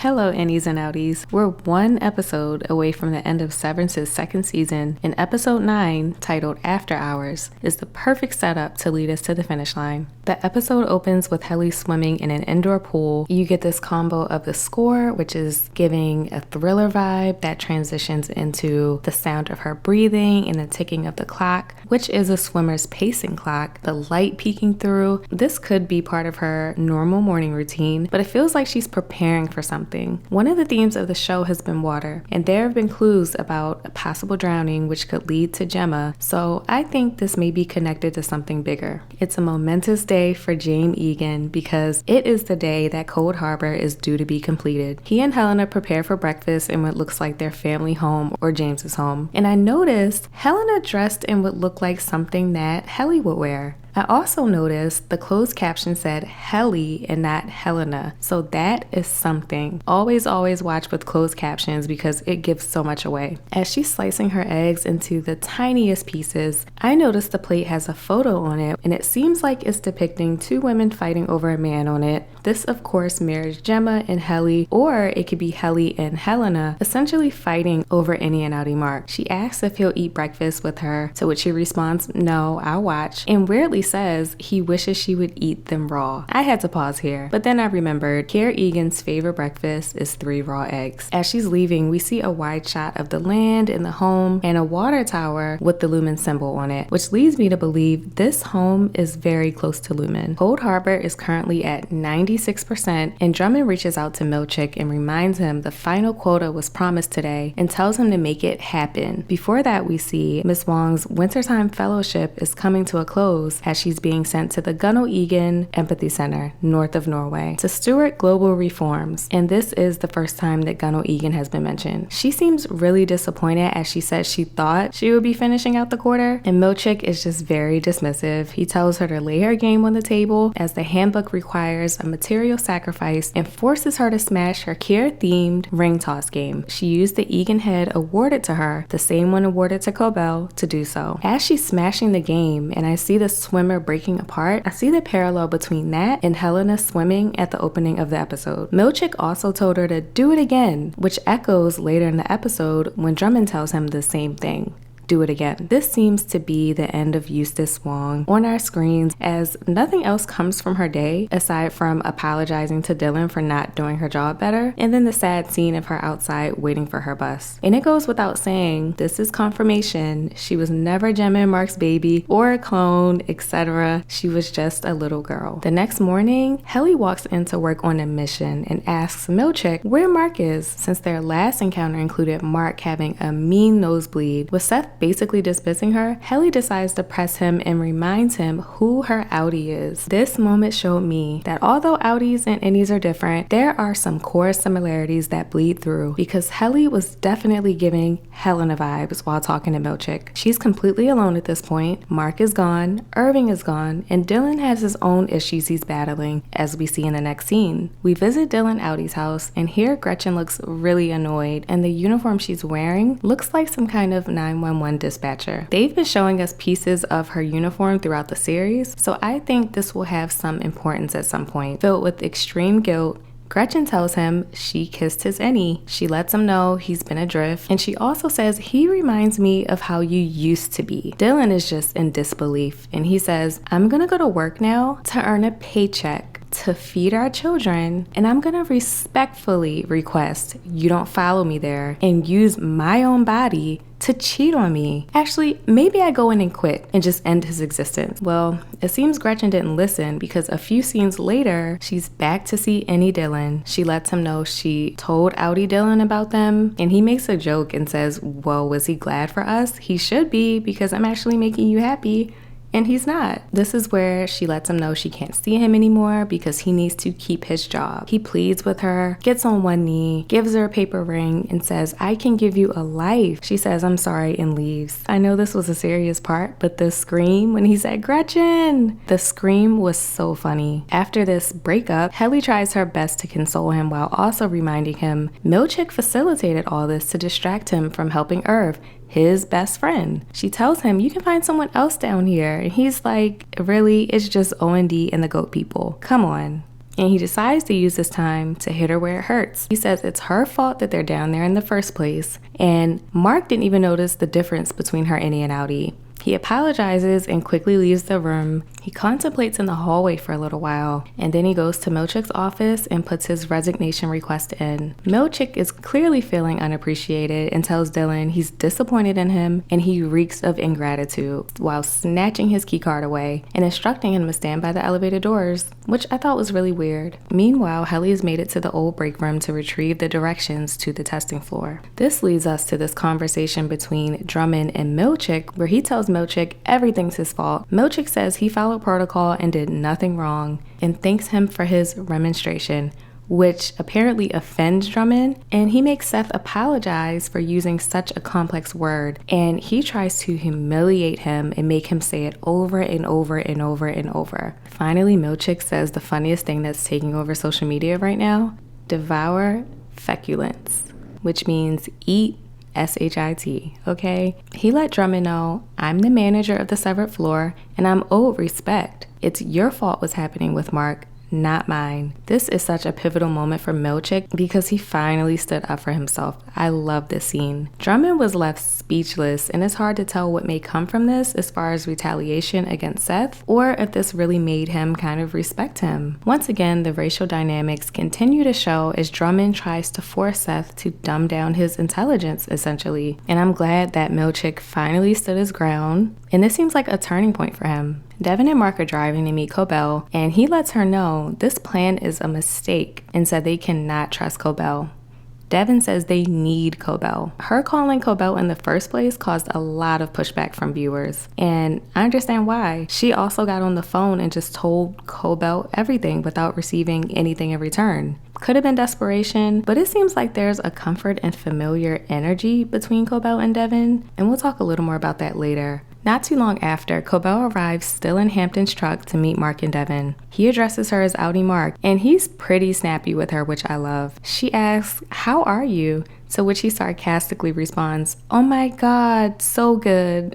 Hello, innies and outies. We're one episode away from the end of Severance's second season, and episode 9, titled After Hours, is the perfect setup to lead us to the finish line. The episode opens with Helly swimming in an indoor pool. You get this combo of the score, which is giving a thriller vibe that transitions into the sound of her breathing and the ticking of the clock, which is a swimmer's pacing clock, the light peeking through. This could be part of her normal morning routine, but it feels like she's preparing for something. One of the themes of the show has been water, and there have been clues about a possible drowning which could lead to Gemma, so I think this may be connected to something bigger. It's a momentous day for James Egan because it is the day that Cold Harbor is due to be completed. He and Helena prepare for breakfast in what looks like their family home or James's home, and I noticed Helena dressed in what looked like something that Helly would wear. I also noticed the closed caption said Helly and not Helena, so that is something. Always watch with closed captions because it gives so much away. As she's slicing her eggs into the tiniest pieces, I noticed the plate has a photo on it, and it seems like it's depicting two women fighting over a man on it. This, of course, mirrors Gemma and Helly, or it could be Helly and Helena, essentially fighting over Innie and Outie Mark. She asks if he'll eat breakfast with her, to which he responds, "No, I'll watch," and weirdly says he wishes she would eat them raw. I had to pause here, but then I remembered Care Egan's favorite breakfast is 3 raw eggs. As she's leaving, we see a wide shot of the land and the home and a water tower with the Lumen symbol on it, which leads me to believe this home is very close to Lumen. Cold Harbor is currently at 96%, and Drummond reaches out to Milchick and reminds him the final quota was promised today and tells him to make it happen. Before that, we see Miss Wong's Wintertime Fellowship is coming to a close as she's being sent to the Gunnar Egan Empathy Center, north of Norway, to steward global reforms, and this is the first time that Gunnar Egan has been mentioned. She seems really disappointed as she says she thought she would be finishing out the quarter, and Milchick is just very dismissive. He tells her to lay her game on the table as the handbook requires a material sacrifice and forces her to smash her Kier-themed ring toss game. She used the Egan head awarded to her, the same one awarded to Cobell, to do so. As she's smashing the game and I see the swimmer breaking apart, I see the parallel between that and Helena swimming at the opening of the episode. Milchick also told her to do it again, which echoes later in the episode when Drummond tells him the same thing. Do it again. This seems to be the end of Eustace Wong on our screens as nothing else comes from her day aside from apologizing to Dylan for not doing her job better, and then the sad scene of her outside waiting for her bus. And it goes without saying, this is confirmation. She was never Gemma and Mark's baby or a clone, etc. She was just a little girl. The next morning, Helly walks into work on a mission and asks Milchick where Mark is, since their last encounter included Mark having a mean nosebleed. With Seth basically dismissing her, Helly decides to press him and reminds him who her outie is. This moment showed me that although outies and innies are different, there are some core similarities that bleed through, because Helly was definitely giving Helena vibes while talking to Milchick. She's completely alone at this point. Mark is gone, Irving is gone, and Dylan has his own issues he's battling, as we see in the next scene. We visit Dylan Outie's house, and here Gretchen looks really annoyed, and the uniform she's wearing looks like some kind of 911 dispatcher. They've been showing us pieces of her uniform throughout the series, so I think this will have some importance at some point. Filled with extreme guilt, Gretchen tells him she kissed his innie. She lets him know he's been adrift, and she also says he reminds me of how you used to be. Dylan is just in disbelief, and he says, "I'm gonna go to work now to earn a paycheck to feed our children, and I'm gonna respectfully request you don't follow me there and use my own body to cheat on me. Actually, maybe I go in and quit and just end his existence." Well, it seems Gretchen didn't listen, because a few scenes later, she's back to see Innie Dylan. She lets him know she told Outie Dylan about them, and he makes a joke and says, "Well, was he glad for us? He should be, because I'm actually making you happy." And he's not. This is where she lets him know she can't see him anymore because he needs to keep his job. He pleads with her, gets on one knee, gives her a paper ring, and says, "I can give you a life." She says, "I'm sorry," and leaves. I know this was a serious part, but the scream when he said, "Gretchen!" The scream was so funny. After this breakup, Helly tries her best to console him while also reminding him Milchick facilitated all this to distract him from helping Irv, his best friend. She tells him, "You can find someone else down here." And he's like, "Really? It's just O&D and the goat people. Come on." and he decides to use this time to hit her where it hurts. He says it's her fault that they're down there in the first place, and Mark didn't even notice the difference between her innie and outie. He apologizes and quickly leaves the room. He contemplates in the hallway for a little while, and then he goes to Milchick's office and puts his resignation request in. Milchick is clearly feeling unappreciated and tells Dylan he's disappointed in him and he reeks of ingratitude, while snatching his keycard away and instructing him to stand by the elevator doors, which I thought was really weird. Meanwhile, Helly has made it to the old break room to retrieve the directions to the testing floor. This leads us to this conversation between Drummond and Milchick, where he tells Milchick everything's his fault. Milchick says he followed protocol and did nothing wrong and thanks him for his remonstration, which apparently offends Drummond, and he makes Seth apologize for using such a complex word, and he tries to humiliate him and make him say it over and over and over and over. Finally, Milchick says the funniest thing that's taking over social media right now: devour feculence, which means eat S-H-I-T, okay? He let Drummond know, I'm the manager of the severed floor and I'm owed respect. It's your fault what's happening with Mark, not mine. This is such a pivotal moment for Milchick because he finally stood up for himself. I love this scene. Drummond was left speechless, and it's hard to tell what may come from this as far as retaliation against Seth, or if this really made him kind of respect him. Once again, the racial dynamics continue to show as Drummond tries to force Seth to dumb down his intelligence, essentially. And I'm glad that Milchick finally stood his ground, and this seems like a turning point for him. Devon and Mark are driving to meet Cobell, and he lets her know this plan is a mistake and said they cannot trust Cobell. Devon says they need Cobell. Her calling Cobell in the first place caused a lot of pushback from viewers, and I understand why. She also got on the phone and just told Cobell everything without receiving anything in return. Could have been desperation, but it seems like there's a comfort and familiar energy between Cobell and Devon, and we'll talk a little more about that later. Not too long after, Cobell arrives still in Hampton's truck to meet Mark and Devon. He addresses her as Outie Mark, and he's pretty snappy with her, which I love. She asks, "How are you?" To which he sarcastically responds, "Oh my God, so good."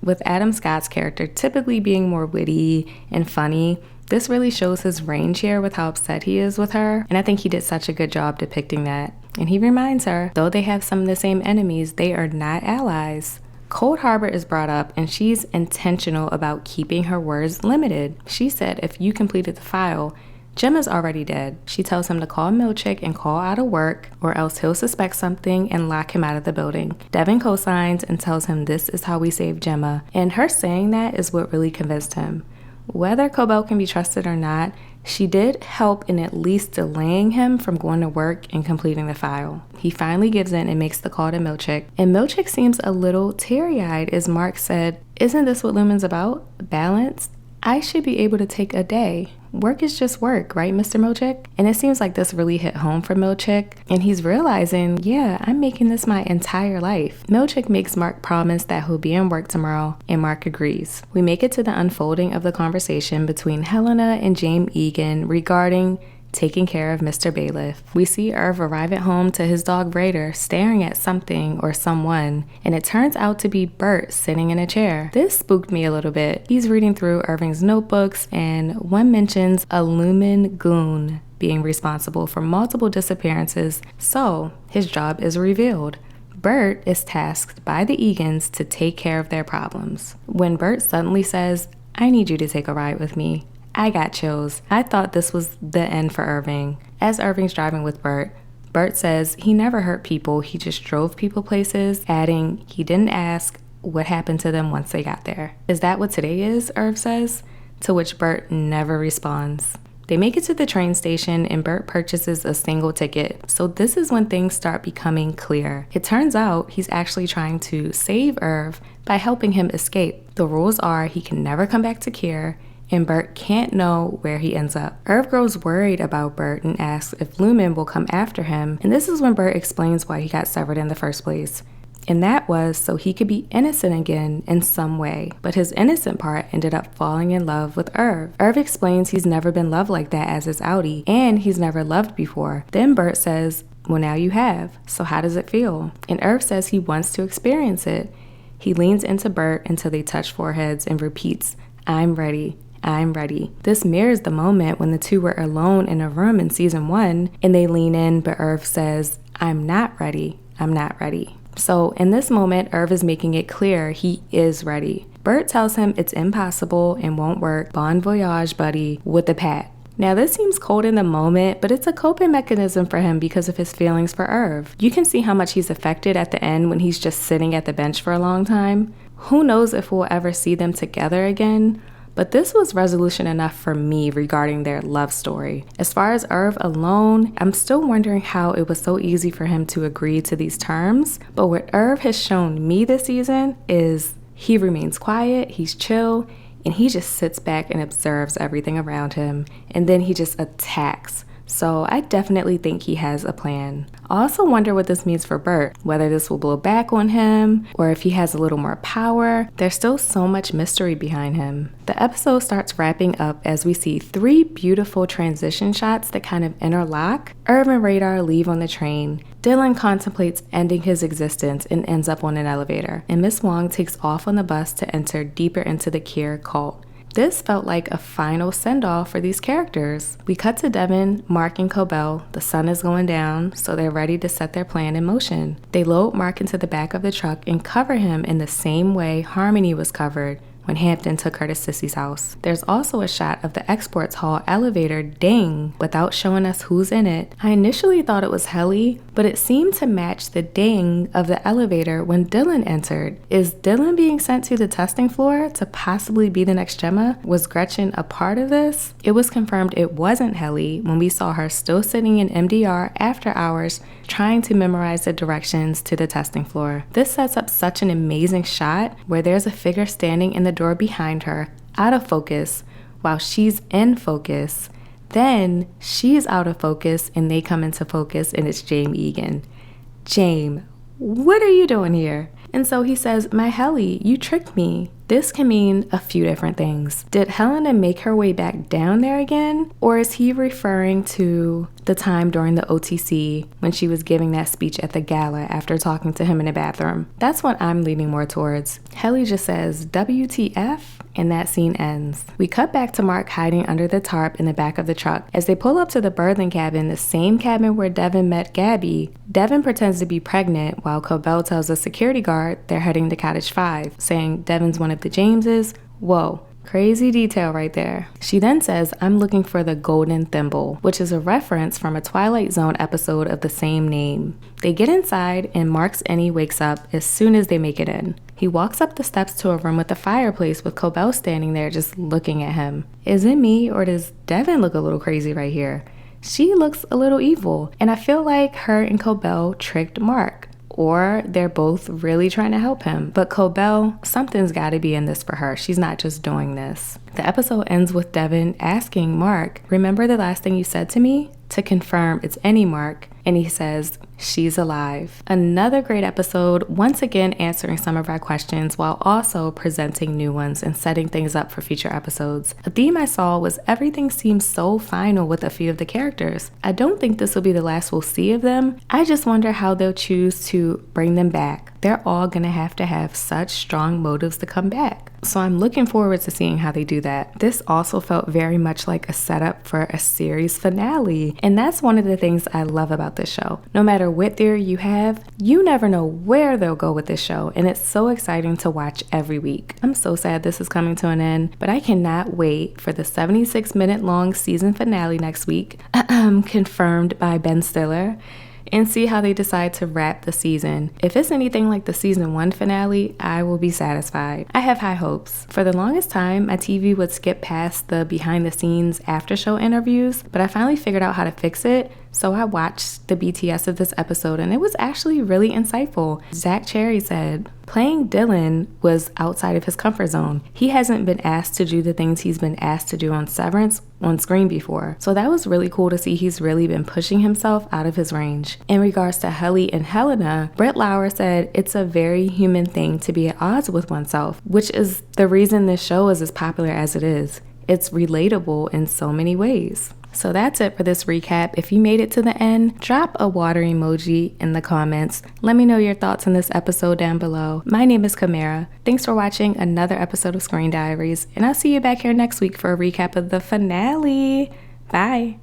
With Adam Scott's character typically being more witty and funny, this really shows his range here with how upset he is with her, and I think he did such a good job depicting that. And he reminds her, though they have some of the same enemies, they are not allies. Cold Harbor is brought up, and she's intentional about keeping her words limited. She said if you completed the file, Gemma's already dead. She tells him to call Milchick and call out of work, or else he'll suspect something and lock him out of the building. Devon co-signs and tells him this is how we save Gemma, and her saying that is what really convinced him. Whether Cobell can be trusted or not, she did help in at least delaying him from going to work and completing the file. He finally gives in and makes the call to Milchick, and Milchick seems a little teary-eyed as Mark said, "Isn't this what Lumen's about? Balance? I should be able to take a day. Work is just work, right, Mr. Milchick?" And it seems like this really hit home for Milchick, and he's realizing, yeah, I'm making this my entire life. Milchick makes Mark promise that he'll be in work tomorrow, and Mark agrees. We make it to the unfolding of the conversation between Helena and James Egan regarding taking care of Mr. Bailiff. We see Irv arrive at home to his dog Raider staring at something or someone, and it turns out to be Bert sitting in a chair. This spooked me a little bit. He's reading through Irving's notebooks, and one mentions a Lumen goon being responsible for multiple disappearances, so his job is revealed. Bert is tasked by the Egans to take care of their problems. When Bert suddenly says, "I need you to take a ride with me," I got chills. I thought this was the end for Irving. As Irving's driving with Bert, Bert says he never hurt people, he just drove people places, adding he didn't ask what happened to them once they got there. "Is that what today is?" Irv says, to which Bert never responds. They make it to the train station and Bert purchases a single ticket. So this is when things start becoming clear. It turns out he's actually trying to save Irv by helping him escape. The rules are he can never come back to Kier, and Bert can't know where he ends up. Irv grows worried about Bert and asks if Lumen will come after him, and this is when Bert explains why he got severed in the first place. And that was so he could be innocent again in some way. But his innocent part ended up falling in love with Irv. Irv explains he's never been loved like that as his outie, and he's never loved before. Then Bert says, "Well, now you have, so how does it feel?" And Irv says he wants to experience it. He leans into Bert until they touch foreheads and repeats, "I'm ready. I'm ready. This mirrors the moment when the two were alone in a room in season 1 and they lean in, but Irv says, I'm not ready. I'm not ready. So in this moment, Irv is making it clear he is ready. Bert tells him it's impossible and won't work. Bon voyage, buddy, with the pat. Now this seems cold in the moment, but it's a coping mechanism for him because of his feelings for Irv. You can see how much he's affected at the end when he's just sitting at the bench for a long time. Who knows if we'll ever see them together again? But this was resolution enough for me regarding their love story. As far as Irv alone, I'm still wondering how it was so easy for him to agree to these terms. But what Irv has shown me this season is he remains quiet, he's chill, and he just sits back and observes everything around him, and then he just attacks. So I definitely think he has a plan. I also wonder what this means for Bert, whether this will blow back on him, or if he has a little more power. There's still so much mystery behind him. The episode starts wrapping up as we see 3 beautiful transition shots that kind of interlock. Irv and Radar leave on the train. Dylan contemplates ending his existence and ends up on an elevator, and Miss Wong takes off on the bus to enter deeper into the Kier cult. This felt like a final send-off for these characters. We cut to Devon, Mark, and Cobell. The sun is going down, so they're ready to set their plan in motion. They load Mark into the back of the truck and cover him in the same way Harmony was covered when Hampton took her to Sissy's house. There's also a shot of the exports hall elevator ding without showing us who's in it. I initially thought it was Helly, but it seemed to match the ding of the elevator when Dylan entered. Is Dylan being sent to the testing floor to possibly be the next Gemma? Was Gretchen a part of this? It was confirmed it wasn't Helly when we saw her still sitting in MDR after hours trying to memorize the directions to the testing floor. This sets up such an amazing shot where there's a figure standing in the door behind her, out of focus, while she's in focus. Then she's out of focus and they come into focus and it's James Egan. James, what are you doing here? And so he says, my Helly, you tricked me. This can mean a few different things. Did Helena make her way back down there again? Or is he referring to the time during the OTC when she was giving that speech at the gala after talking to him in the bathroom? That's what I'm leaning more towards. Helly just says, WTF? And that scene ends. We cut back to Mark hiding under the tarp in the back of the truck. As they pull up to the berthing cabin, the same cabin where Devon met Gabby, Devon pretends to be pregnant while Cobell tells the security guard they're heading to Cottage 5, saying Devon's one of the Jameses. Whoa. Crazy detail right there. She then says, I'm looking for the golden thimble, which is a reference from a Twilight Zone episode of the same name. They get inside and Mark's Annie wakes up as soon as they make it in. He walks up the steps to a room with a fireplace with Cobell standing there just looking at him. Is it me or does Devon look a little crazy right here? She looks a little evil, and I feel like her and Cobell tricked Mark. Or they're both really trying to help him. But Cobell, something's got to be in this for her. She's not just doing this. The episode ends with Devon asking Mark, remember the last thing you said to me? To confirm it's any Mark. And he says, she's alive. Another great episode, once again answering some of our questions while also presenting new ones and setting things up for future episodes. A theme I saw was everything seems so final with a few of the characters. I don't think this will be the last we'll see of them. I just wonder how they'll choose to bring them back. They're all gonna have to have such strong motives to come back. So I'm looking forward to seeing how they do that. This also felt very much like a setup for a series finale. And that's one of the things I love about this show. No matter what theory you have, you never know where they'll go with this show. And it's so exciting to watch every week. I'm so sad this is coming to an end, but I cannot wait for the 76-minute long season finale next week, confirmed by Ben Stiller, and see how they decide to wrap the season. If it's anything like the season 1 finale, I will be satisfied. I have high hopes. For the longest time, my TV would skip past the behind the scenes after show interviews, but I finally figured out how to fix it. So I watched the BTS of this episode and it was actually really insightful. Zach Cherry said, playing Dylan was outside of his comfort zone. He hasn't been asked to do the things he's been asked to do on Severance on screen before. So that was really cool to see he's really been pushing himself out of his range. In regards to Helly and Helena, Britt Lower said it's a very human thing to be at odds with oneself, which is the reason this show is as popular as it is. It's relatable in so many ways. So that's it for this recap. If you made it to the end, drop a water emoji in the comments. Let me know your thoughts on this episode down below. My name is Kamara. Thanks for watching another episode of Screen Diaries, and I'll see you back here next week for a recap of the finale. Bye.